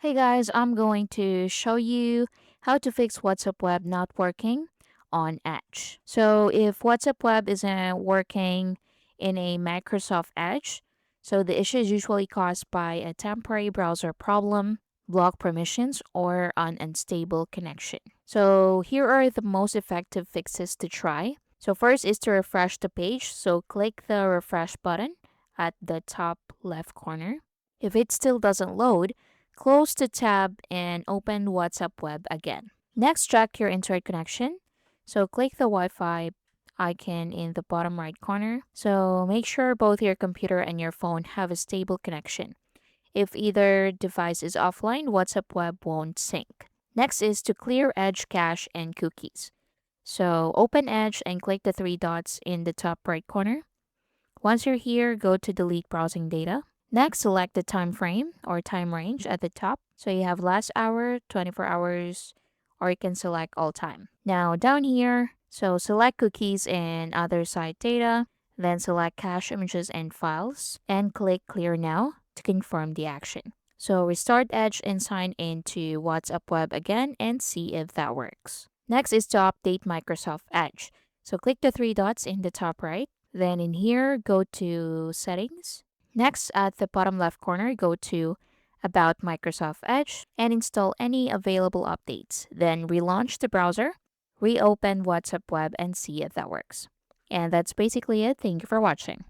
Hey guys, I'm going to show you how to fix WhatsApp Web not working on Edge. So if WhatsApp Web isn't working in a Microsoft Edge, so the issue is usually caused by a temporary browser problem, block permissions, or an unstable connection. So here are the most effective fixes to try. So first is to refresh the page. So click the refresh button at the top left corner. If it still doesn't load, close the tab and open WhatsApp Web again. Next, check your internet connection. So click the Wi-Fi icon in the bottom right corner. So make sure both your computer and your phone have a stable connection. If either device is offline, WhatsApp Web won't sync. Next is to clear Edge cache and cookies. So open Edge and click the three dots in the top right corner. Once you're here, go to delete browsing data. Next, select the time frame or time range at the top. So you have last hour, 24 hours, or you can select all time. Now down here, so select cookies and other site data, then select cache images and files, and click clear now to confirm the action. So restart Edge and sign into WhatsApp Web again and see if that works. Next is to update Microsoft Edge. So click the three dots in the top right. Then in here, go to Settings. Next, at the bottom left corner, go to About Microsoft Edge and install any available updates. Then relaunch the browser, reopen WhatsApp Web, and see if that works. And that's basically it. Thank you for watching.